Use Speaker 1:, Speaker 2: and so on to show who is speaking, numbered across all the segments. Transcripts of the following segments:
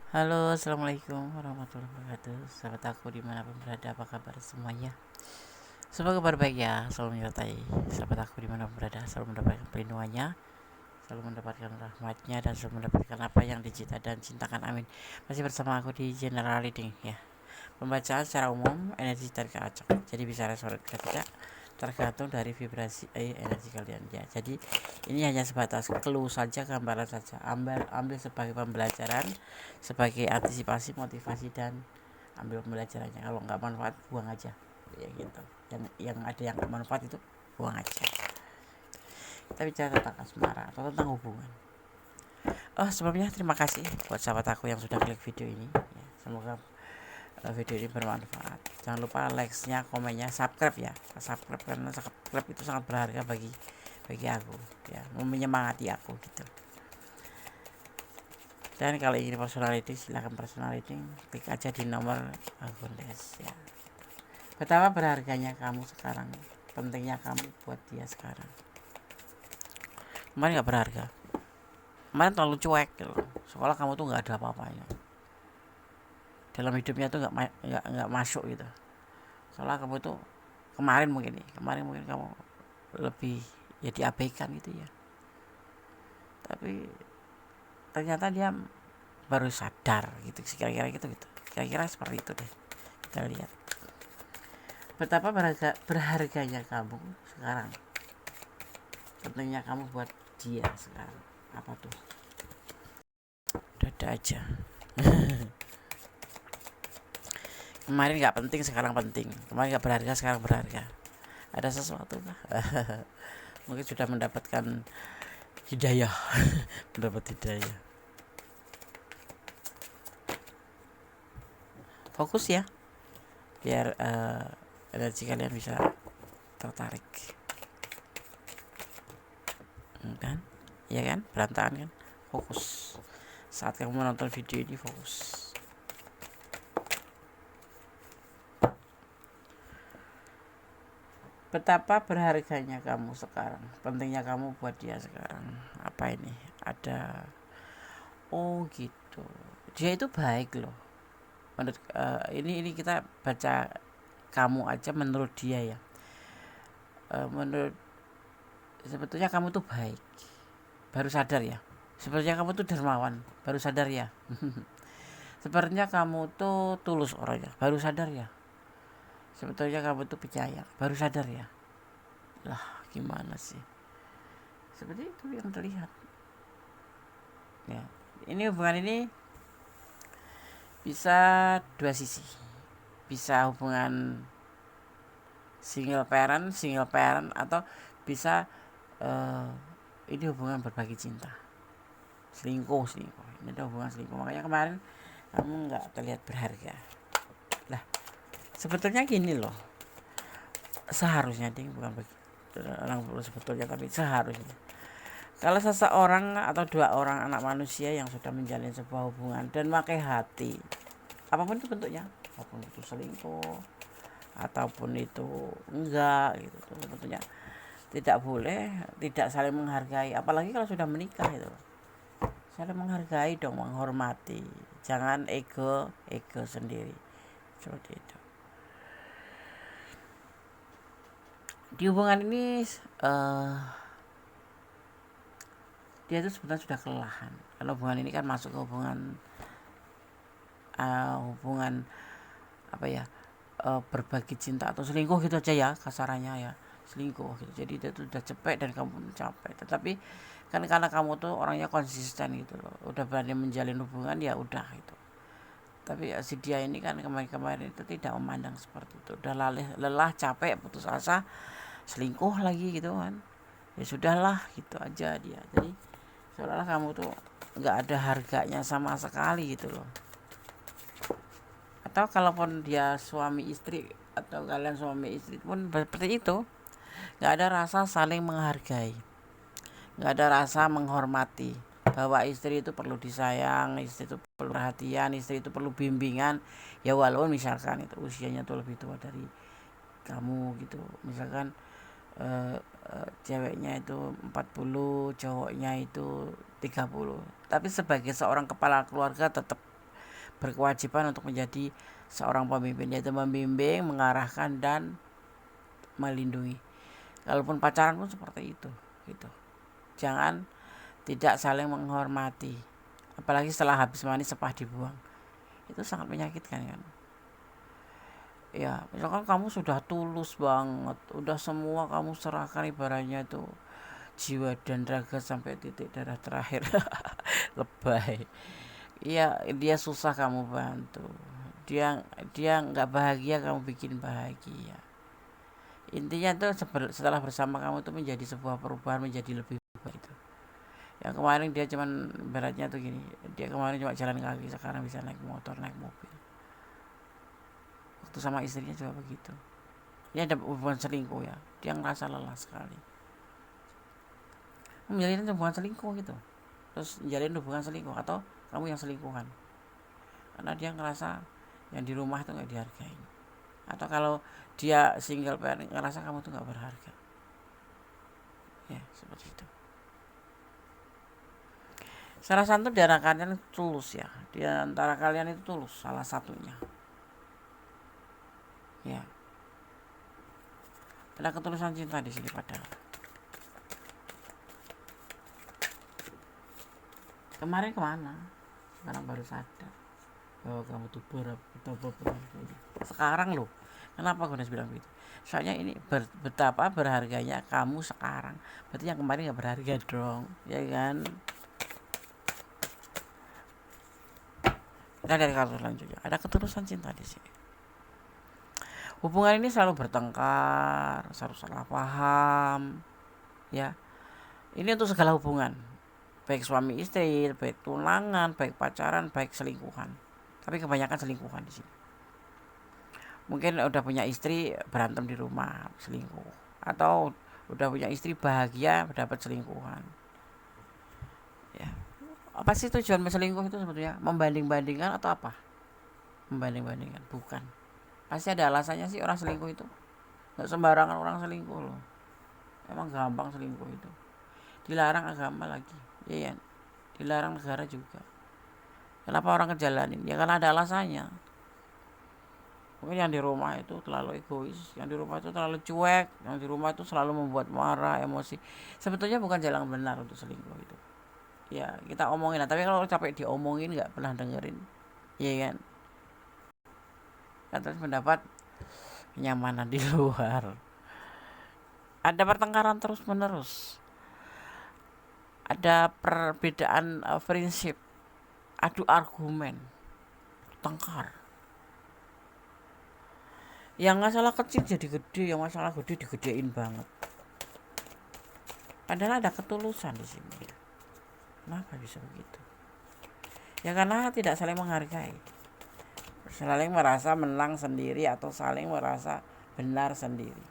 Speaker 1: Halo, assalamualaikum warahmatullahi wabarakatuh. Sahabat aku dimanapun berada, apa kabar semuanya? Semoga kabar baik ya, selalu menyertai sahabat aku dimanapun berada, selalu mendapatkan perlindungannya, selalu mendapatkan rahmatnya, dan selalu mendapatkan apa yang dicita dan cintakan. Amin. Masih bersama aku di General Reading ya. Pembacaan secara umum energi tarik acak, jadi bisa resonate tidak tergantung dari vibrasi energi kalian ya. Jadi ini hanya sebatas clue saja, gambaran saja. Ambil sebagai pembelajaran, sebagai antisipasi, motivasi, dan ambil pembelajarannya. Kalau nggak manfaat, buang aja ya gitu. Yang ada yang nggak manfaat itu buang aja. Kita bicara tentang asmara atau tentang hubungan. Oh, sebelumnya terima kasih buat sahabat aku yang sudah klik video ini ya. Semoga video ini bermanfaat. Jangan lupa like-nya, komennya, subscribe ya. Subscribe karena subscribe itu sangat berharga bagi aku ya, menyemangati aku gitu. Dan kalau ingin personality, silahkan personality, klik aja di nomor akun ya. Betapa berharganya kamu sekarang, pentingnya kamu buat dia sekarang. Kemarin nggak berharga, kemarin terlalu cuek gitu. Sekolah kamu tuh nggak ada apa-apanya, dalam hidupnya tuh nggak masuk gitu. Soalnya kamu tuh kemarin mungkin kamu lebih ya diabaikan gitu ya, tapi ternyata dia baru sadar gitu, kira-kira gitu. Kira-kira seperti itu deh. Kita lihat betapa berharganya kamu sekarang, pentingnya kamu buat dia sekarang. Apa tuh? Dada aja. Kemarin nggak penting, sekarang penting. Kemarin nggak berharga, sekarang berharga. Ada sesuatu kah? Mungkin sudah mendapatkan hidayah. Mendapat hidayah. Fokus ya, biar energi kalian bisa tertarik kan, ya kan, berantakan kan. Fokus saat kamu menonton video ini, fokus. Betapa berharganya kamu sekarang, pentingnya kamu buat dia sekarang. Apa ini? Ada, oh gitu, dia itu baik loh menurut ini kita baca kamu aja menurut dia ya. Menurut, sebetulnya kamu tuh baik, baru sadar ya. Sepertinya kamu tuh dermawan, baru sadar ya. Sepertinya kamu tuh tulus orangnya, baru sadar ya. Sebetulnya kamu tuh percaya, baru sadar ya. Lah, gimana sih? Seperti itu yang terlihat. Ya, ini hubungan ini bisa dua sisi. Bisa hubungan single parent atau bisa uh, ini hubungan berbagi cinta. Selingkuh. Ini ada hubungan selingkuh. Makanya kemarin kamu nggak terlihat berharga. Lah, sebetulnya gini loh. Seharusnya ding, bukan orang sebetulnya, tapi seharusnya kalau seseorang atau dua orang anak manusia yang sudah menjalin sebuah hubungan dan pakai hati, apapun itu bentuknya, apapun itu selingkuh ataupun itu enggak gitu, sebetulnya tidak boleh tidak saling menghargai, apalagi kalau sudah menikah itu. Saling menghargai dong, menghormati, jangan ego sendiri seperti itu. Di hubungan ini dia itu sebenarnya sudah kelelahan. Kalau hubungan ini kan masuk ke hubungan apa ya, berbagi cinta atau selingkuh gitu aja ya kasarannya ya, selingkuh gitu. Jadi dia tuh udah capek dan kamu pun capek. Tetapi kan karena kamu tuh orangnya konsisten gitu loh, udah berani menjalin hubungan ya udah itu. Tapi ya, si dia ini kan kemarin itu tidak memandang seperti itu, udah lelah, capek, putus asa, selingkuh lagi gitu kan. Ya sudahlah gitu aja dia. Jadi seolah-olah kamu tuh nggak ada harganya sama sekali gitu loh. Atau kalaupun dia suami istri atau kalian suami istri pun seperti itu, nggak ada rasa saling menghargai, nggak ada rasa menghormati, bahwa istri itu perlu disayang, istri itu perlu perhatian, istri itu perlu bimbingan. Ya walaupun misalkan itu usianya tuh lebih tua dari kamu gitu, misalkan ceweknya itu 40, cowoknya itu 30. Tapi sebagai seorang kepala keluarga tetap berkewajiban untuk menjadi seorang pemimpin, yaitu membimbing, mengarahkan, dan melindungi. Kalaupun pacaran pun seperti itu gitu. Jangan tidak saling menghormati, apalagi setelah habis mandi sepah dibuang. Itu sangat menyakitkan kan. Ya misalkan kamu sudah tulus banget, udah semua kamu serahkan, ibaratnya itu jiwa dan raga sampai titik darah terakhir. Lebay. Iya, dia susah kamu bantu, dia dia nggak bahagia kamu bikin bahagia. Intinya tuh setelah bersama kamu tuh menjadi sebuah perubahan, menjadi lebih baik itu. Yang kemarin dia cuman beratnya tuh gini, dia kemarin cuma jalan kaki, sekarang bisa naik motor, naik mobil. Waktu sama istrinya juga begitu. Ini ada hubungan selingkuh ya, dia ngerasa lelah sekali menjalin hubungan selingkuh gitu, terus menjalin hubungan selingkuh, atau kamu yang selingkuhan, karena dia ngerasa yang di rumah tuh nggak dihargai, atau kalau dia single parent ngerasa kamu tuh nggak berharga. Ya seperti itu. Salah satu di antara kalian itu tulus ya, di antara kalian itu tulus, salah satunya ya. Ada ketulusan cinta di sini padahal. Kemarin kemana? Sekarang baru sadar bahwa kamu tuh betapa berharganya. Sekarang loh. Kenapa gue bilang begitu? Soalnya ini betapa berharganya kamu sekarang. Berarti yang kemarin gak berharga dong, ya kan? Kita dari kartu selanjutnya. Ada ketulusan cinta di sini. Hubungan ini selalu bertengkar, selalu salah paham, ya. Ini untuk segala hubungan, baik suami istri, baik tunangan, baik pacaran, baik selingkuhan. Tapi kebanyakan selingkuhan di sini. Mungkin udah punya istri berantem di rumah, selingkuh, atau udah punya istri bahagia dapat selingkuhan. Ya. Apa sih tujuan selingkuh itu sebetulnya? Membanding-bandingkan atau apa? Membanding-bandingkan, bukan. Pasti ada alasannya sih orang selingkuh itu. Nggak sembarangan orang selingkuh loh. Emang gampang selingkuh itu. Dilarang agama lagi, ya, dilarang negara juga. Kenapa orang ngejalanin? Ya karena ada alasannya. Mungkin yang di rumah itu terlalu egois, yang di rumah itu terlalu cuek, yang di rumah itu selalu membuat marah, emosi. Sebetulnya bukan jalan benar untuk selingkuh itu. Ya kita omongin lah, tapi kalau capek diomongin nggak pernah dengerin, ya kan? Terus mendapat kenyamanan di luar. Ada pertengkaran terus menerus, ada perbedaan prinsip, adu argumen, tengkar. Yang masalah kecil jadi gede, yang masalah gede digedein banget. Padahal ada ketulusan di sini. Kenapa bisa begitu? Ya karena tidak saling menghargai, saling merasa menang sendiri atau saling merasa benar sendiri.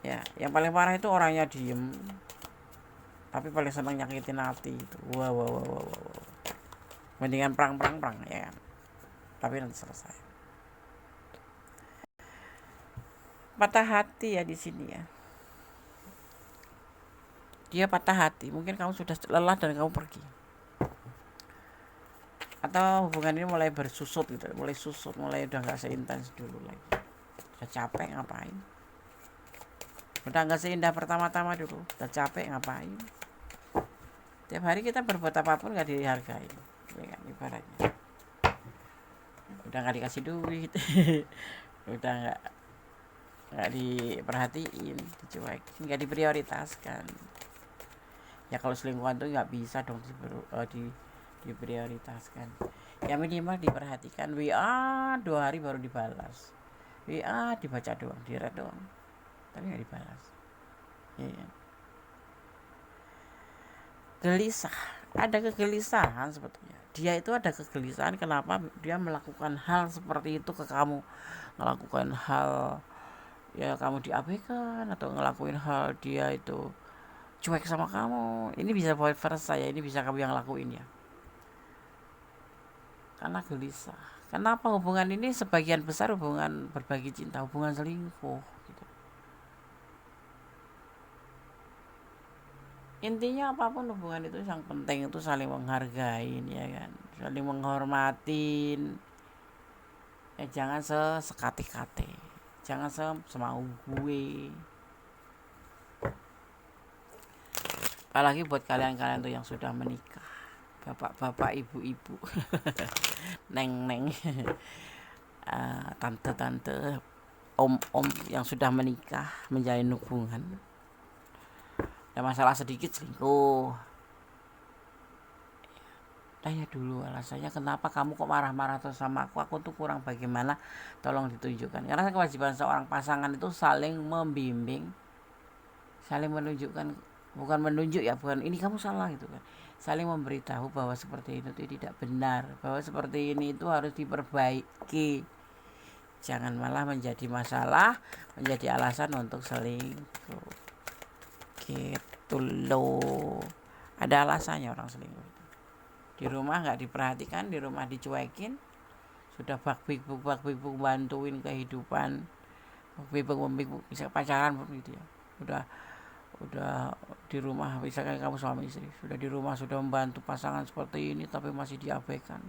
Speaker 1: Ya, yang paling parah itu orangnya diem, tapi paling senang nyakitin hati itu. Wow. Mendingan perang ya kan. Tapi nanti selesai. Patah hati ya di sini ya. Dia patah hati, mungkin kamu sudah lelah dan kamu pergi. Atau hubungan ini mulai bersusut gitu, mulai udah nggak seintens dulu lagi. Udah capek ngapain? Udah nggak seindah pertama-tama dulu, udah capek ngapain? Tiap hari kita berbuat apapun nggak dihargai, ya kan, ibaratnya. Udah nggak dikasih duit, udah nggak diperhatiin, dicuekin, nggak diprioritaskan. Ya kalau selingkuhan tuh nggak bisa dong diprioritaskan. Ya minimal diperhatikan. WA 2 hari baru dibalas, WA dibaca doang, di-read doang, tapi nggak dibalas. Ya. Gelisah, ada kegelisahan sebetulnya. Dia itu ada kegelisahan kenapa dia melakukan hal seperti itu ke kamu, melakukan hal ya kamu diabaikan, atau ngelakuin hal dia itu cuek sama kamu. Ini bisa vice versa ya, ini bisa kamu yang lakuin ya. Karena gelisah. Kenapa hubungan ini sebagian besar hubungan berbagi cinta, hubungan selingkuh gitu. Intinya apapun hubungan itu yang penting itu saling menghargain, ya kan, saling menghormatin, ya jangan sekate-kate, jangan semau gue. Apalagi buat kalian-kalian tuh yang sudah menikah, bapak-bapak, ibu-ibu, neng-neng, tante-tante, om-om yang sudah menikah, menjalin hubungan. Ada masalah sedikit selingkuh. Tanya dulu alasannya kenapa kamu kok marah-marah terus sama aku tuh kurang bagaimana, tolong ditunjukkan. Karena kewajiban seorang pasangan itu saling membimbing, saling menunjukkan, bukan menunjuk ya, bukan ini kamu salah gitu kan, saling memberitahu bahwa seperti itu tidak benar, bahwa seperti ini itu harus diperbaiki, jangan malah menjadi masalah, menjadi alasan untuk selingkuh gitu loh. Ada alasannya orang selingkuh. Di rumah nggak diperhatikan, di rumah dicuekin, sudah bak-bik-buk bantuin kehidupan, bak-bik-buk bisa pacaran gitu ya, udah di rumah, misalkan kamu suami istri, sudah di rumah sudah membantu pasangan seperti ini tapi masih diabaikan,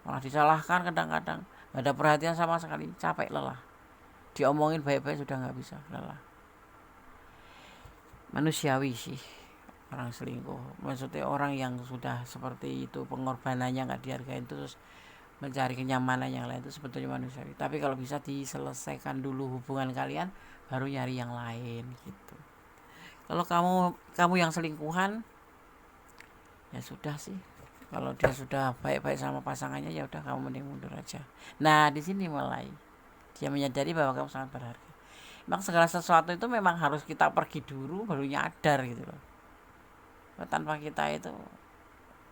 Speaker 1: malah disalahkan, kadang-kadang nggak ada perhatian sama sekali, capek, lelah, diomongin baik-baik sudah nggak bisa, lelah. Manusiawi sih orang selingkuh, maksudnya orang yang sudah seperti itu, pengorbanannya nggak dihargain terus mencari kenyamanan yang lain, itu sebetulnya manusiawi. Tapi kalau bisa diselesaikan dulu hubungan kalian, baru nyari yang lain gitu. Kalau kamu yang selingkuhan, ya sudah sih. Kalau dia sudah baik-baik sama pasangannya, ya udah kamu mending mundur aja. Nah, di sini mulai dia menyadari bahwa kamu sangat berharga. Memang segala sesuatu itu memang harus kita pergi dulu baru nyadar gitu loh. Tanpa kita itu,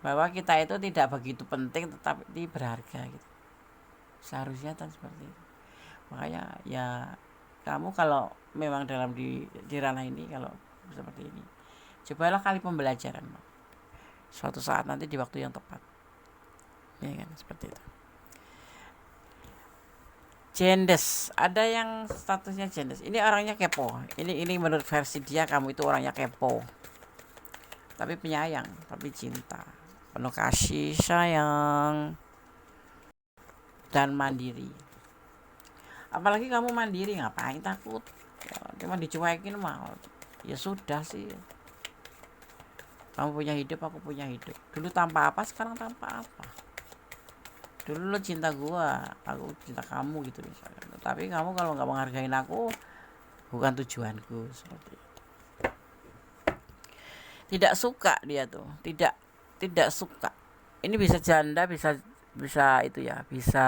Speaker 1: bahwa kita itu tidak begitu penting tetapi berharga gitu. Seharusnya kan seperti itu. Makanya ya kamu kalau memang dalam di ranah ini, kalau seperti ini, cobalah kali pembelajaran suatu saat nanti di waktu yang tepat, ya kan, seperti itu. Jendes, ada yang statusnya jendes, ini orangnya kepo, ini menurut versi dia, kamu itu orangnya kepo tapi penyayang, tapi cinta, penuh kasih sayang dan mandiri. Apalagi kamu mandiri, ngapain takut ya, cuma dicuekin mah ya sudah sih. Kamu punya hidup, aku punya hidup. Dulu tanpa apa, sekarang tanpa apa. Dulu lo cinta gua, aku cinta kamu gitu misalkan. Tapi kamu kalau nggak menghargain aku, bukan tujuanku, seperti itu. Tidak suka dia tuh, tidak suka. Ini bisa janda, bisa itu ya, bisa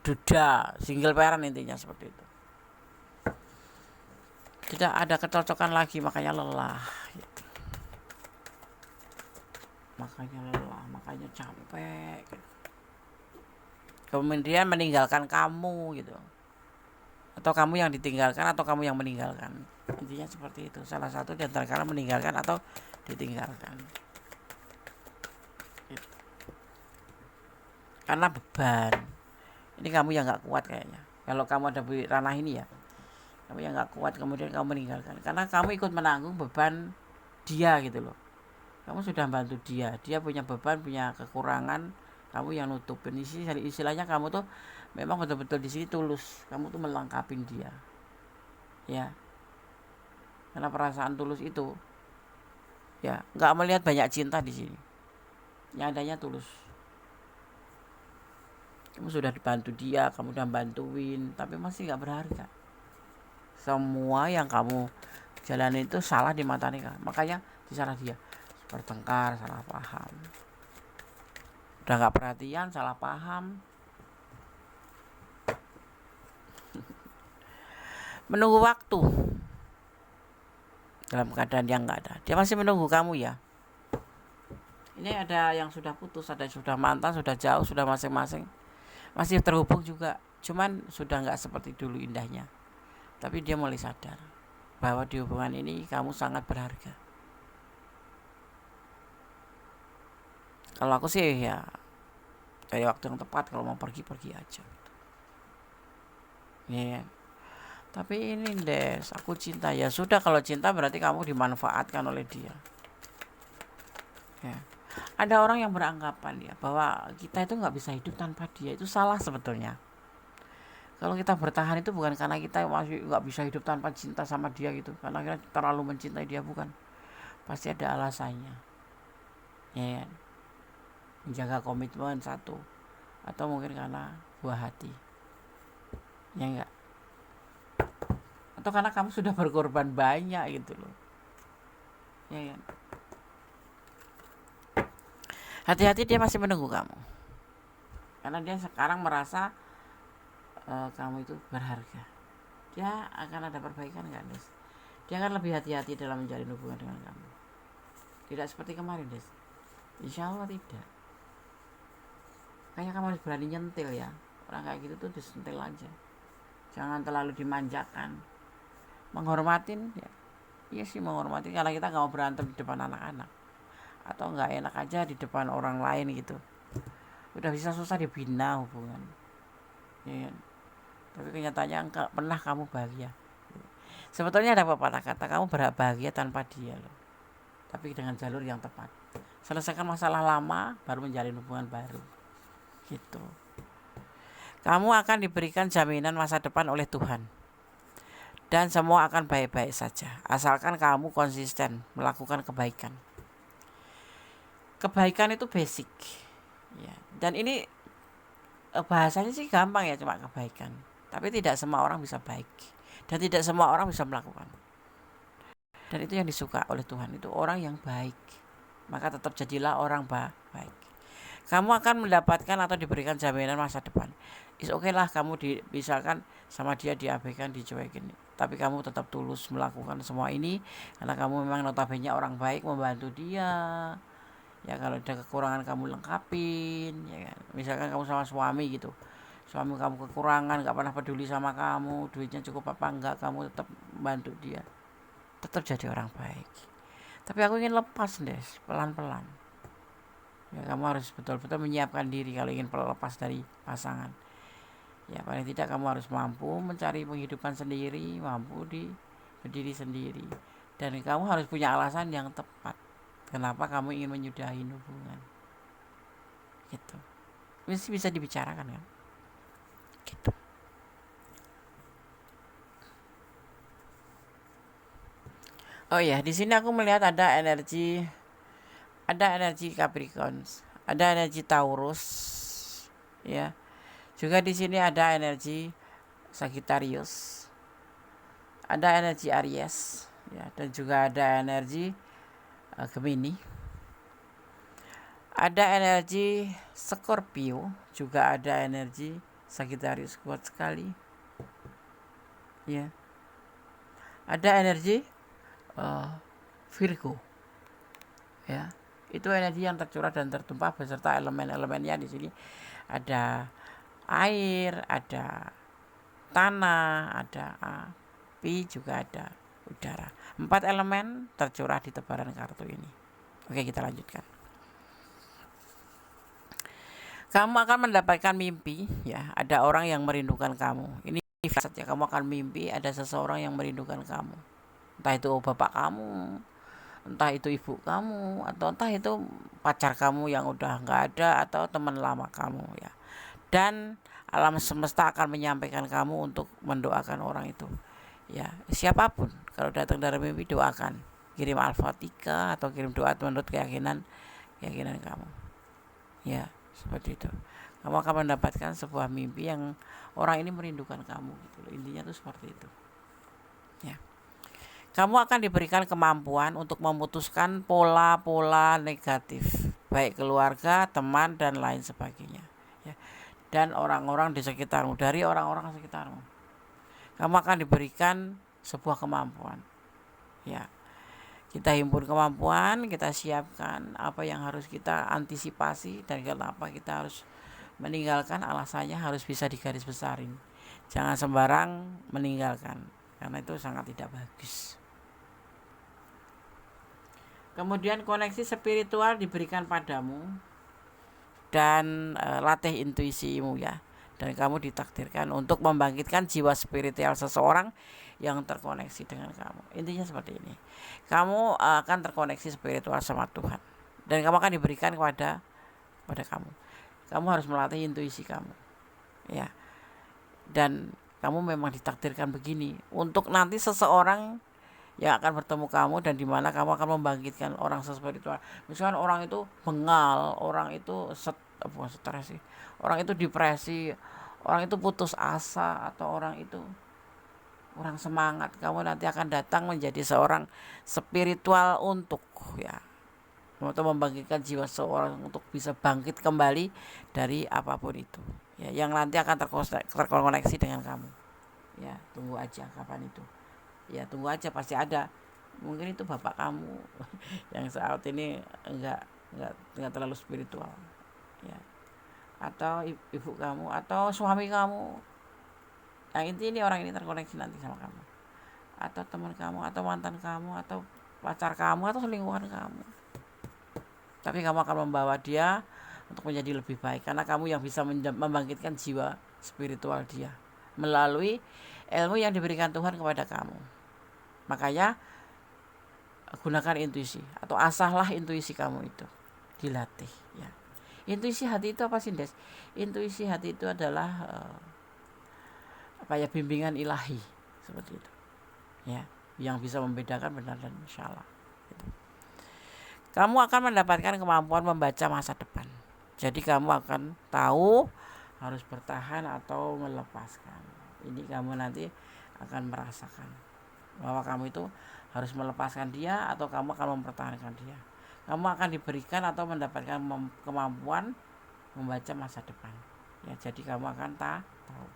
Speaker 1: duda, single parent, intinya seperti itu. Tidak ada kecocokan lagi, makanya lelah gitu. Makanya lelah, makanya capek gitu. Kemudian meninggalkan kamu gitu, atau kamu yang ditinggalkan, atau kamu yang meninggalkan, intinya seperti itu. Salah satu di antara kalian meninggalkan atau ditinggalkan gitu. Karena beban, ini kamu yang gak kuat kayaknya. Kalau kamu ada di ranah ini ya, kamu yang gak kuat kemudian kamu meninggalkan, karena kamu ikut menanggung beban dia gitu loh. Kamu sudah bantu dia punya beban, punya kekurangan, kamu yang nutupin. Istilahnya kamu tuh memang betul-betul di sini tulus, kamu tuh melengkapi dia ya, karena perasaan tulus itu ya, nggak melihat banyak cinta di sini, yang adanya tulus. Kamu sudah dibantu dia, kamu udah bantuin, tapi masih nggak berharga. Semua yang kamu jalani itu salah di mata nih, makanya disalah dia, bertengkar, salah paham, udah nggak perhatian, salah paham. Menunggu waktu dalam keadaan yang nggak ada, dia masih menunggu kamu ya. Ini ada yang sudah putus, ada yang sudah mantan, sudah jauh, sudah masing-masing, masih terhubung juga, cuman sudah nggak seperti dulu indahnya. Tapi dia mulai sadar bahwa di hubungan ini kamu sangat berharga. Kalau aku sih ya cari waktu yang tepat, kalau mau pergi aja gitu. Ya, Tapi ini Des, aku cinta. Ya sudah, kalau cinta berarti kamu dimanfaatkan oleh dia. Ya. Ada orang yang beranggapan ya bahwa kita itu nggak bisa hidup tanpa dia. Itu salah sebetulnya. Kalau kita bertahan itu bukan karena kita masih nggak bisa hidup tanpa cinta sama dia gitu, karena kita terlalu mencintai dia, bukan. Pasti ada alasannya. Ya, menjaga komitmen satu, atau mungkin karena buah hati. Ya enggak? Atau karena kamu sudah berkorban banyak gitu loh. Ya, ya. Hati-hati, dia masih menunggu kamu. Karena dia sekarang merasa kamu itu berharga. Dia akan ada perbaikan nggak, Des? Dia akan lebih hati-hati dalam menjalin hubungan dengan kamu. Tidak seperti kemarin, Des. Insya Allah tidak. Kayaknya kamu harus berani nyentil ya. Orang kayak gitu tuh disentil aja. Jangan terlalu dimanjakan. Menghormatin ya. Iya sih, menghormatin, karena kita nggak mau berantem di depan anak-anak. Atau nggak enak aja di depan orang lain gitu. Udah bisa susah dibina hubungan. Ya. Tapi kenyataannya enggak pernah kamu bahagia. Sebetulnya ada pepatah kata, kamu bahagia tanpa dia loh. Tapi dengan jalur yang tepat. Selesaikan masalah lama, baru menjalin hubungan baru. Gitu. Kamu akan diberikan jaminan masa depan oleh Tuhan. Dan semua akan baik-baik saja. Asalkan kamu konsisten melakukan kebaikan. Kebaikan itu basic. Ya. Dan ini bahasanya sih gampang ya, cuma kebaikan. Tapi tidak semua orang bisa baik. Dan tidak semua orang bisa melakukan. Dan itu yang disuka oleh Tuhan, itu orang yang baik. Maka tetap jadilah orang baik. Kamu akan mendapatkan atau diberikan jaminan masa depan. Okay lah kamu misalkan sama dia diabaikan, dicuekin, tapi kamu tetap tulus melakukan semua ini karena kamu memang notabene orang baik, membantu dia. Ya kalau ada kekurangan kamu lengkapin, ya kan. Misalkan kamu sama suami gitu, suami kamu kekurangan, gak pernah peduli sama kamu, duitnya cukup apa enggak, kamu tetap bantu dia, tetap jadi orang baik. Tapi aku ingin lepas, Des, pelan-pelan. Ya, kamu harus betul-betul menyiapkan diri kalau ingin lepas dari pasangan. Ya paling tidak kamu harus mampu mencari penghidupan sendiri, mampu berdiri sendiri. Dan kamu harus punya alasan yang tepat. Kenapa kamu ingin menyudahi hubungan? Gitu. Mesti bisa dibicarakan kan? Gitu. Oh ya, di sini aku melihat ada energi Capricorn, ada energi Taurus, ya. Juga di sini ada energi Sagittarius, ada energi Aries, ya, dan juga ada energi Gemini, ada energi Scorpio, juga ada energi Sagittarius, kuat sekali, ya. Ada energi Virgo, ya. Itu energi yang tercurah dan tertumpah beserta elemen-elemennya. Di sini ada air, ada tanah, ada api, juga ada udara. 4 elemen tercurah di tebaran kartu ini. Oke, kita lanjutkan. Kamu akan mendapatkan mimpi, ya. Ada orang yang merindukan kamu. Ini saja kamu akan mimpi ada seseorang yang merindukan kamu. Entah itu bapak kamu, entah itu ibu kamu, atau entah itu pacar kamu yang udah nggak ada, atau teman lama kamu, ya. Dan alam semesta akan menyampaikan kamu untuk mendoakan orang itu, ya. Siapapun kalau datang dari mimpi, doakan, kirim Al-Fatihah atau kirim doa menurut keyakinan kamu, ya. Seperti itu. Kamu akan mendapatkan sebuah mimpi yang orang ini merindukan kamu gitu. Intinya tuh seperti itu, ya. Kamu akan diberikan kemampuan untuk memutuskan pola-pola negatif, baik keluarga, teman, dan lain sebagainya, ya. Dan orang-orang di sekitarmu, dari orang-orang sekitarmu, kamu akan diberikan sebuah kemampuan, ya. Kita himpun kemampuan, kita siapkan apa yang harus kita antisipasi, dan kenapa kita harus meninggalkan, alasannya harus bisa digaris besarin. Jangan sembarang meninggalkan, karena itu sangat tidak bagus. Kemudian koneksi spiritual diberikan padamu, dan latih intuisimu, ya. dan kamu ditakdirkan untuk membangkitkan jiwa spiritual seseorang yang terkoneksi dengan kamu. Intinya seperti ini, kamu akan terkoneksi spiritual sama Tuhan, dan kamu akan diberikan kepada kamu. Kamu harus melatih intuisi kamu, ya. Dan kamu memang ditakdirkan begini untuk nanti seseorang yang akan bertemu kamu, dan di mana kamu akan membangkitkan orang spiritual. Misalkan orang itu bengal, orang itu stres sih, orang itu depresi, orang itu putus asa, atau orang itu kurang semangat, kamu nanti akan datang menjadi seorang spiritual untuk membangkitkan jiwa seorang untuk bisa bangkit kembali dari apapun itu, ya, yang nanti akan terkoneksi dengan kamu. Ya, tunggu aja kapan itu. Ya, tunggu aja, pasti ada. Mungkin itu bapak kamu yang saat ini enggak terlalu spiritual, ya, atau ibu kamu, atau suami kamu. Yang ini orang ini terkoneksi nanti sama kamu, atau teman kamu, atau mantan kamu, atau pacar kamu, atau selingkuhan kamu. Tapi kamu akan membawa dia untuk menjadi lebih baik, karena kamu yang bisa membangkitkan jiwa spiritual dia melalui ilmu yang diberikan Tuhan kepada kamu. Makanya gunakan intuisi, atau asahlah intuisi kamu itu, dilatih, ya. Intuisi hati itu apa sih, Des? Intuisi hati itu adalah bimbingan ilahi, seperti itu, ya, yang bisa membedakan benar dan salah, gitu. Kamu akan mendapatkan kemampuan membaca masa depan. Jadi kamu akan tahu harus bertahan atau melepaskan. Ini kamu nanti akan merasakan bahwa kamu itu harus melepaskan dia atau kamu akan mempertahankan dia. Kamu akan diberikan atau mendapatkan kemampuan membaca masa depan, ya. Jadi kamu akan tahu,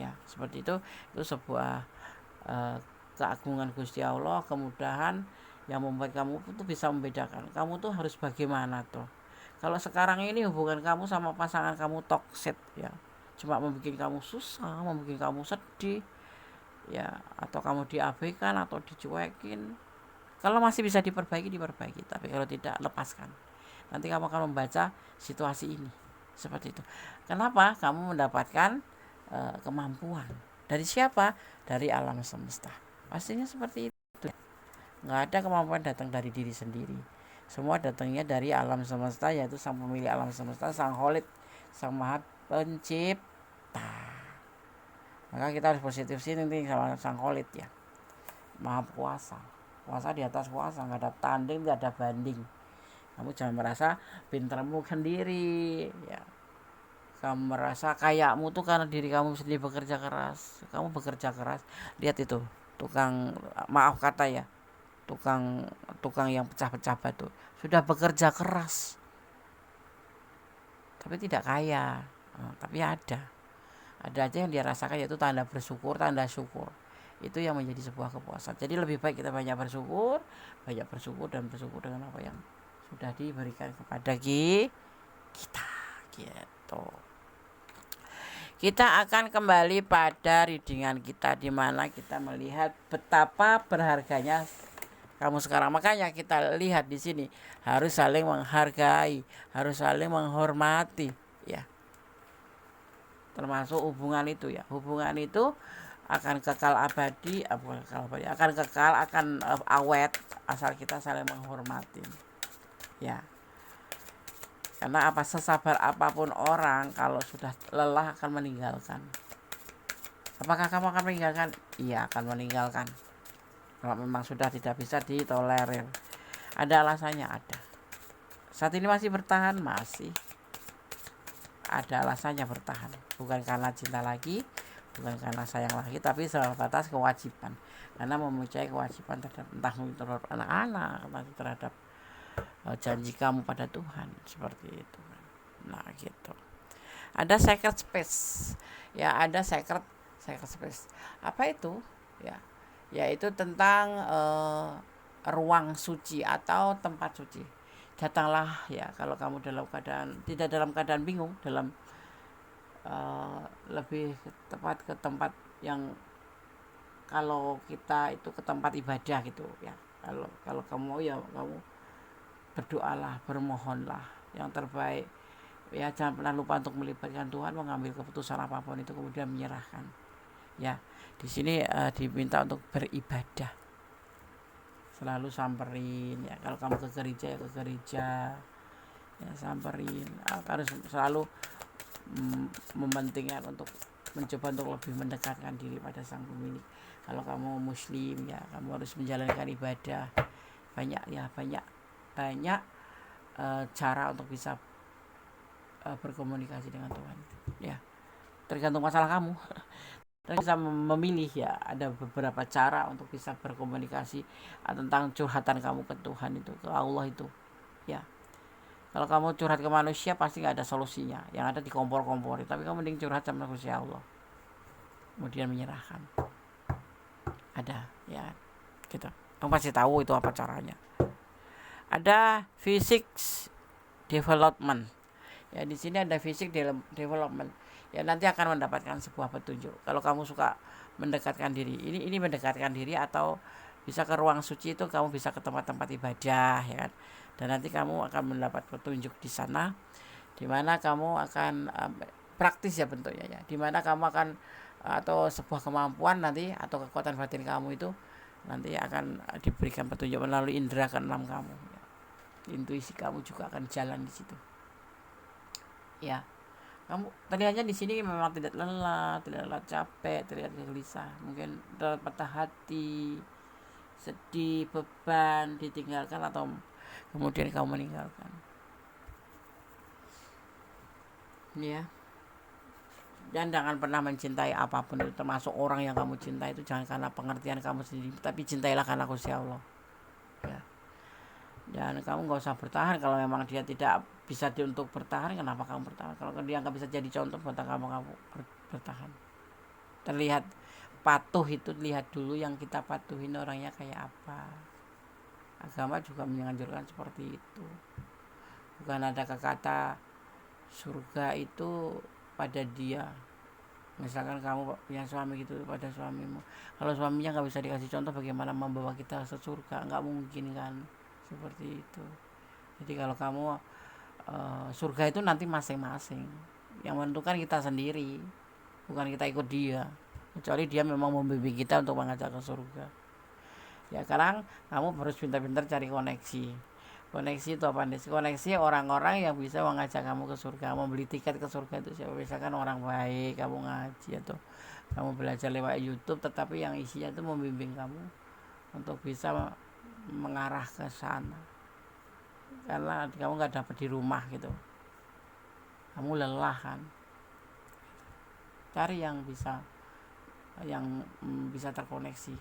Speaker 1: ya, seperti itu. Itu sebuah keagungan Gusti Allah, kemudahan yang membuat kamu tuh bisa membedakan kamu tuh harus bagaimana tuh. Kalau sekarang ini hubungan kamu sama pasangan kamu toksik, ya, cuma membuat kamu susah, membuat kamu sedih, ya, atau kamu diabaikan atau dicuekin. Kalau masih bisa diperbaiki, tapi kalau tidak, lepaskan. Nanti kamu akan membaca situasi ini seperti itu. Kenapa? Kamu mendapatkan kemampuan dari siapa? Dari alam semesta. Pastinya seperti itu. Nggak ada kemampuan datang dari diri sendiri, semua datangnya dari alam semesta, yaitu sang pemilik alam semesta, sang Kholid, sang maha pencipta. Maka kita harus positif thinking sama sang Kholid, ya, maha kuasa di atas kuasa, nggak ada tanding, nggak ada banding. Kamu jangan merasa pintarmu sendiri, ya. Kamu merasa kayakmu tuh karena diri kamu sendiri bekerja keras. Kamu bekerja keras, lihat itu tukang, maaf kata, ya, tukang yang pecah-pecah batu, sudah bekerja keras tapi tidak kaya. Tapi ada aja yang dia rasakan, yaitu tanda tanda syukur. Itu yang menjadi sebuah kepuasan. Jadi lebih baik kita banyak bersyukur dan bersyukur dengan apa yang sudah diberikan kepada kita, gitu. Kita akan kembali pada readingan kita, di mana kita melihat betapa berharganya kamu sekarang. Makanya kita lihat di sini harus saling menghargai, harus saling menghormati, ya. Termasuk hubungan itu, ya. Hubungan itu akan kekal abadi, akan kekal, akan awet asal kita saling menghormati, ya. Karena sesabar apapun orang, kalau sudah lelah akan meninggalkan. Apakah kamu akan meninggalkan? Iya, akan meninggalkan. Kalau memang sudah tidak bisa ditolerir. Ada alasannya, ada. Saat ini masih bertahan, masih ada alasannya bertahan. Bukan karena cinta lagi, bukan karena sayang lagi, tapi sebatas kewajiban. Karena mempunyai kewajiban terhadap anak-anak, terhadap janji kamu pada Tuhan, seperti itu. Nah, gitu. Ada sacred space, ya, ada sacred space. Apa itu? Ya, yaitu tentang ruang suci atau tempat suci. Datanglah, ya, kalau kamu tidak dalam keadaan bingung, dalam lebih tepat ke tempat yang, kalau kita itu ke tempat ibadah, gitu, ya. Kalau kamu, ya, kamu berdoalah, bermohonlah yang terbaik Ya jangan pernah lupa untuk melibatkan Tuhan, mengambil keputusan apapun itu kemudian menyerahkan. Ya, di sini diminta untuk beribadah, selalu samperin ya. Kalau kamu ke gereja ya ke gereja ya, samperin. Harus selalu mementingkan untuk mencoba untuk lebih mendekatkan diri pada sang pemilik. Kalau kamu muslim ya kamu harus menjalankan ibadah, banyak cara untuk bisa berkomunikasi dengan Tuhan ya, tergantung masalah kamu. Dan bisa memilih ya, ada beberapa cara untuk bisa berkomunikasi tentang curhatan kamu ke Tuhan itu, ke Allah itu ya. Kalau kamu curhat ke manusia pasti nggak ada solusinya, yang ada dikompor-kompor. Tapi kamu mending curhat sama Gusti Allah, kemudian menyerahkan. Ada ya, gitu. Kamu pasti tahu itu apa caranya. Ada physics development. Ya di sini ada physics development. Ya nanti akan mendapatkan sebuah petunjuk. Kalau kamu suka mendekatkan diri, ini mendekatkan diri atau bisa ke ruang suci itu kamu bisa ke tempat-tempat ibadah ya kan. Dan nanti kamu akan mendapat petunjuk di sana, di mana kamu akan praktis ya bentuknya ya. Di mana kamu akan atau sebuah kemampuan nanti atau kekuatan batin kamu itu nanti akan diberikan petunjuk melalui indera keenam kamu. Ya. Intuisi kamu juga akan jalan di situ. Ya, kamu terlihatnya di sini memang tidak lelah capek, terlihat gelisah, mungkin terlihat patah hati, sedih, beban, ditinggalkan atau kemudian kamu meninggalkan. Ya. Dan jangan pernah mencintai apapun itu, termasuk orang yang kamu cintai itu jangan karena pengertian kamu sendiri, tapi cintailah karena Gusti Allah. Ya. Dan kamu nggak usah bertahan kalau memang dia tidak bisa untuk bertahan. Kenapa kamu bertahan? Kalau dia nggak bisa jadi contoh buat kamu bertahan. Terlihat patuh itu, lihat dulu yang kita patuhin orangnya kayak apa. Agama juga menganjurkan seperti itu. Bukan ada kata surga itu pada dia. Misalkan kamu punya suami gitu pada suamimu, kalau suaminya nggak bisa dikasih contoh, bagaimana membawa kita ke surga? Nggak mungkin kan, seperti itu. Jadi kalau kamu surga itu nanti masing-masing, yang menentukan kita sendiri, bukan kita ikut dia, kecuali dia memang membimbing kita untuk mengajak ke surga. Ya sekarang kamu harus pintar-pintar cari koneksi. Koneksi itu apa nih? Koneksi orang-orang yang bisa mengajak kamu ke surga, membeli tiket ke surga itu siapa? Misalkan orang baik, kamu ngaji atau kamu belajar lewat YouTube, tetapi yang isinya itu membimbing kamu untuk bisa mengarah ke sana. Karena kamu nggak dapat di rumah gitu, kamu lelah kan. Cari yang bisa terkoneksi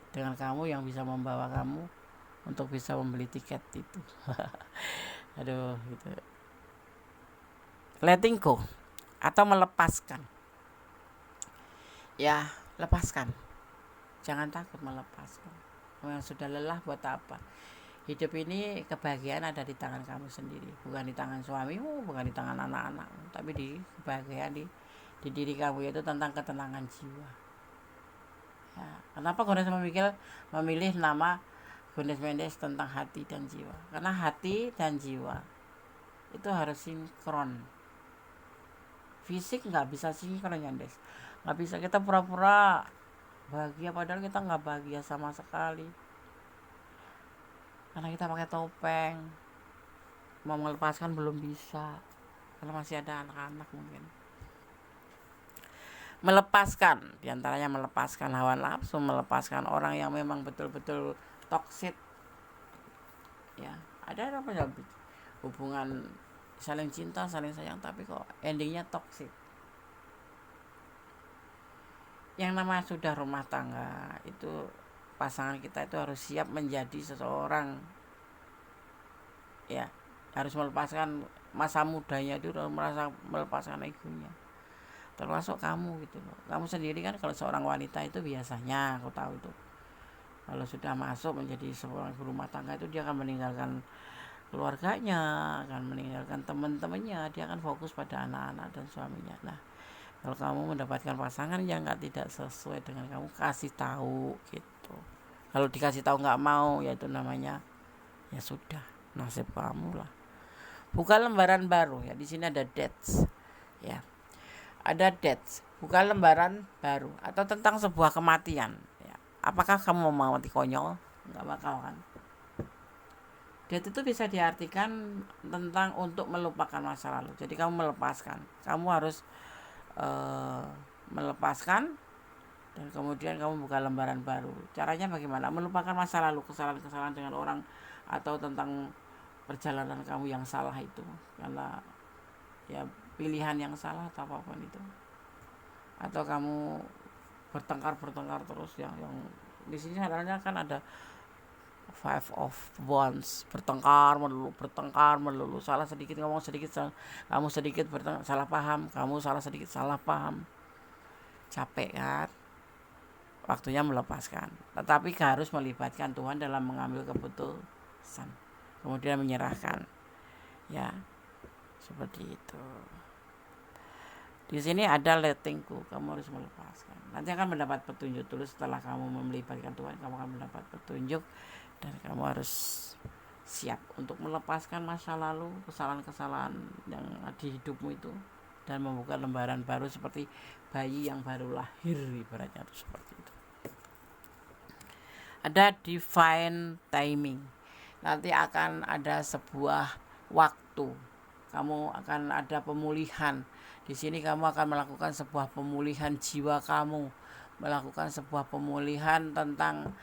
Speaker 1: dengan kamu, yang bisa membawa kamu untuk bisa membeli tiket itu. Aduh gitu. Letting go atau melepaskan. Ya, lepaskan. Jangan takut melepaskan. Kamu yang sudah lelah buat apa? Hidup ini kebahagiaan ada di tangan kamu sendiri, bukan di tangan suamimu, bukan di tangan anak-anakmu, tapi di kebahagiaan di diri kamu, yaitu tentang ketenangan jiwa. Ya, kenapa Gomez memilih nama Gomez Mendes tentang hati dan jiwa? Karena hati dan jiwa itu harus sinkron. Fisik nggak bisa sinkron ya, Des. Nggak bisa kita pura-pura bahagia padahal kita nggak bahagia sama sekali. Karena kita pakai topeng, mau melepaskan belum bisa, karena masih ada anak-anak mungkin. Melepaskan, diantaranya melepaskan hawa nafsu, melepaskan orang yang memang betul-betul toksik. Ya, ada apa ya, hubungan saling cinta, saling sayang, tapi kok endingnya toksik. Yang namanya sudah rumah tangga itu, pasangan kita itu harus siap menjadi seseorang, ya harus melepaskan masa mudanya itu, merasa melepaskan egonya, termasuk kamu gitu loh. Kamu sendiri kan kalau seorang wanita itu biasanya aku tahu itu kalau sudah masuk menjadi seorang ibu rumah tangga itu dia akan meninggalkan keluarganya, akan meninggalkan teman-temannya, dia akan fokus pada anak-anak dan suaminya. Nah kalau kamu mendapatkan pasangan yang tidak sesuai dengan kamu, kasih tahu gitu. Kalau dikasih tahu nggak mau, ya itu namanya ya sudah, nasib kamu lah. Buka lembaran baru ya. Di sini ada dates ya. Ada dates, buka lembaran baru atau tentang sebuah kematian ya. Apakah kamu mau mati konyol? Enggak bakal kan. Date itu bisa diartikan tentang untuk melupakan masa lalu. Jadi kamu melepaskan. Kamu harus melepaskan dan kemudian kamu buka lembaran baru. Caranya bagaimana? Melupakan masa lalu, kesalahan-kesalahan dengan orang atau tentang perjalanan kamu yang salah itu, karena ya pilihan yang salah atau apapun itu, atau kamu bertengkar terus yang di sini sebenarnya kan ada five of wands, bertengkar melulu, salah sedikit ngomong sedikit, kamu sedikit salah paham, kamu salah sedikit salah paham, capek kan. Waktunya melepaskan, tetapi harus melibatkan Tuhan dalam mengambil keputusan, kemudian menyerahkan ya, seperti itu. Di sini ada letting go, kamu harus melepaskan. Nanti akan mendapat petunjuk dulu. Setelah kamu melibatkan Tuhan, kamu akan mendapat petunjuk dan kamu harus siap untuk melepaskan masa lalu, kesalahan-kesalahan yang di hidupmu itu, dan membuka lembaran baru seperti bayi yang baru lahir, ibaratnya itu seperti itu. Ada divine timing. Nanti akan ada sebuah waktu. Kamu akan ada pemulihan. Di sini kamu akan melakukan sebuah pemulihan jiwa kamu, melakukan sebuah pemulihan tentang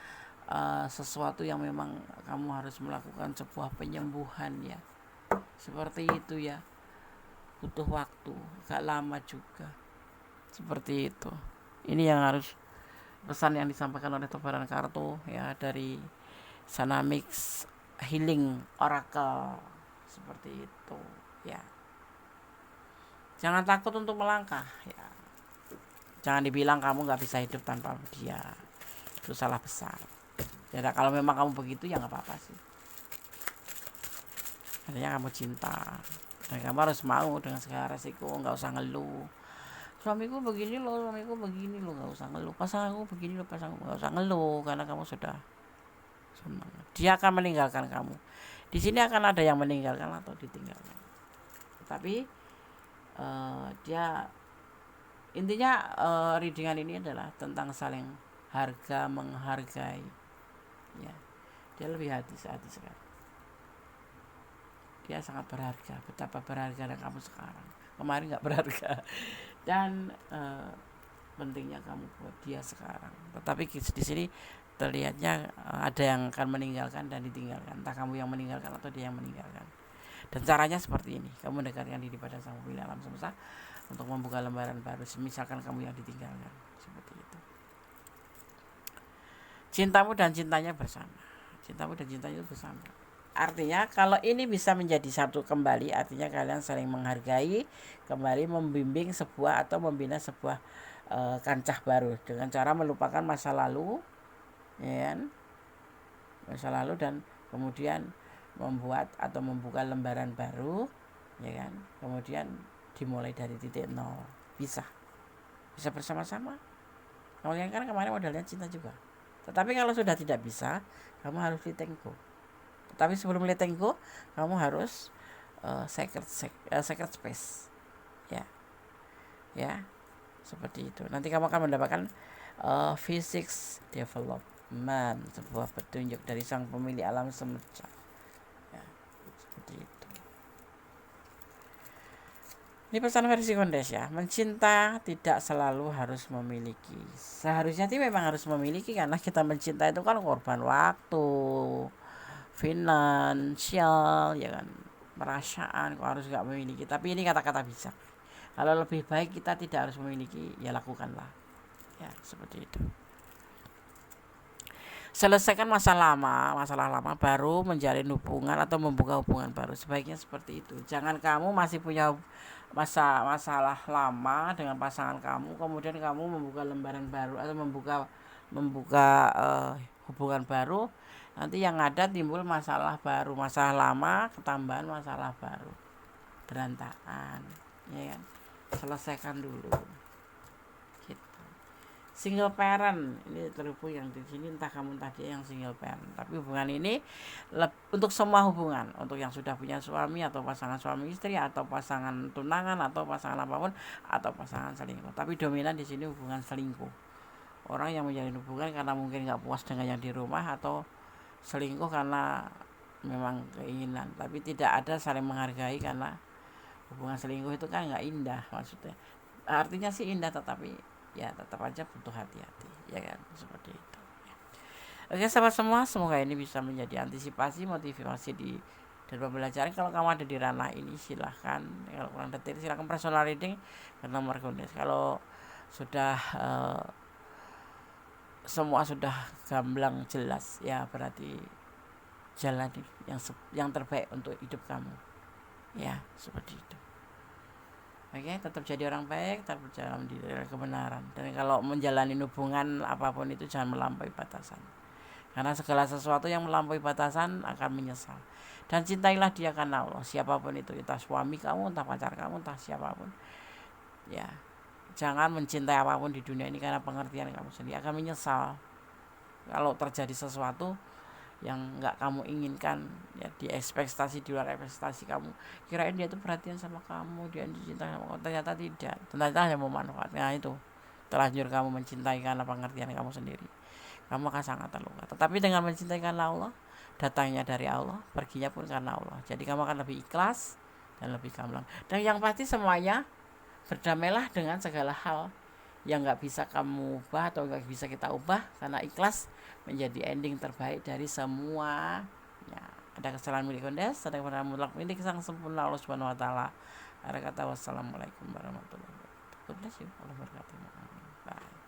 Speaker 1: sesuatu yang memang kamu harus melakukan sebuah penyembuhan ya. Seperti itu ya. Butuh waktu, agak lama juga. Seperti itu. Ini yang harus pesan yang disampaikan oleh Tobaran Kartu ya, dari Sanamix Healing Oracle, seperti itu ya. Jangan takut untuk melangkah ya. Jangan dibilang kamu nggak bisa hidup tanpa dia, itu salah besar ya. Kalau memang kamu begitu ya nggak apa-apa sih, artinya kamu cinta dan kamu harus mau dengan segala resiko. Nggak usah ngeluh, suamiku begini loh, nggak usah ngeluh. Pasanganku begini loh, nggak usah ngeluh, karena kamu sudah senang. Dia akan meninggalkan kamu. Di sini akan ada yang meninggalkan atau ditinggalkan, tapi dia intinya readingan ini adalah tentang saling menghargai ya. Dia lebih hati-hati sekali, dia sangat berharga. Betapa berharga kamu sekarang, kemarin nggak berharga. Dan pentingnya kamu buat dia sekarang. Tetapi di sini terlihatnya ada yang akan meninggalkan dan ditinggalkan, entah kamu yang meninggalkan atau dia yang meninggalkan. Dan caranya seperti ini, kamu mendekatkan diri pada Sang Pemilik alam semesta untuk membuka lembaran baru, misalkan kamu yang ditinggalkan, seperti itu. Cintamu dan cintanya bersama, itu bersama. Artinya kalau ini bisa menjadi satu kembali, artinya kalian saling menghargai, kembali membimbing sebuah atau membina sebuah kancah baru dengan cara melupakan masa lalu ya, masa lalu, dan kemudian membuat atau membuka lembaran baru ya kan, kemudian dimulai dari titik nol. Bisa bersama-sama. Kalian kan kemarin modalnya cinta juga, tetapi kalau sudah tidak bisa, kamu harus letting go. Tetapi sebelum letting go, kamu harus sacred space ya, seperti itu. Nanti kamu akan mendapatkan physics development, sebuah petunjuk dari Sang Pemilik alam semesta ya, seperti itu. Ini pesan versi Kondes ya. Mencinta tidak selalu harus memiliki. Seharusnya sih memang harus memiliki, karena kita mencinta itu kan korban waktu, finansial ya kan, perasaan. Kok harus gak memiliki? Tapi ini kata-kata bijak. Kalau lebih baik kita tidak harus memiliki, ya lakukanlah ya, seperti itu. Selesaikan masalah lama baru menjalin hubungan atau membuka hubungan baru. Sebaiknya seperti itu. Jangan kamu masih punya masalah lama dengan pasangan kamu, kemudian kamu membuka lembaran baru atau membuka hubungan baru, nanti yang ada timbul masalah baru, masalah lama ketambahan masalah baru, berantakan ya kan. Selesaikan dulu gitu. single parent ini terhubung yang di sini, entah kamu entah dia yang single parent, tapi hubungan ini untuk semua hubungan, untuk yang sudah punya suami atau pasangan suami istri atau pasangan tunangan atau pasangan apapun atau pasangan selingkuh. Tapi dominan di sini hubungan selingkuh. Orang yang menjalin hubungan karena mungkin nggak puas dengan yang di rumah, atau selingkuh karena memang keinginan, tapi tidak ada saling menghargai. Karena hubungan selingkuh itu kan nggak indah, maksudnya artinya sih indah, tetapi ya tetap aja butuh hati-hati, ya kan, seperti itu ya. Oke sahabat semua, semoga ini bisa menjadi antisipasi, motivasi dan pembelajaran. Kalau kamu ada di ranah ini silahkan, kalau kurang detail silahkan personal reading ke nomor kondes. Kalau sudah semua sudah gamblang jelas, ya berarti jalan yang terbaik untuk hidup kamu, ya seperti itu. Oke, tetap jadi orang baik, tetap berjalan di dalam kebenaran. Dan kalau menjalani hubungan apapun itu jangan melampaui batasan. Karena segala sesuatu yang melampaui batasan akan menyesal. Dan cintailah dia karena Allah, siapapun itu, entah suami kamu, entah pacar kamu, entah siapapun. Ya, jangan mencintai apapun di dunia ini karena pengertian kamu sendiri, akan menyesal. Kalau terjadi sesuatu yang nggak kamu inginkan, ya di ekspektasi, di luar ekspektasi kamu, kirain dia itu perhatian sama kamu, dia dicintai sama kamu, ternyata tidak, ternyata hanya mau manfaat. Nah itu terlanjur kamu mencintai karena pengertian kamu sendiri, kamu akan sangat terluka. Tetapi dengan mencintai karena Allah, datangnya dari Allah, perginya pun karena Allah, jadi kamu akan lebih ikhlas dan lebih gamblang. Dan yang pasti semuanya, berdamailah dengan segala hal yang nggak bisa kamu ubah atau nggak bisa kita ubah, karena ikhlas menjadi ending terbaik dari semua. Ya, ada kesalahan milik kondes, ada kesalahan mutlak milik sang sempurna Allah Subhanahu Wa Taala. Ada kata wassalamualaikum warahmatullahi wabarakatuh. God bless you. Allah berkati. Bye.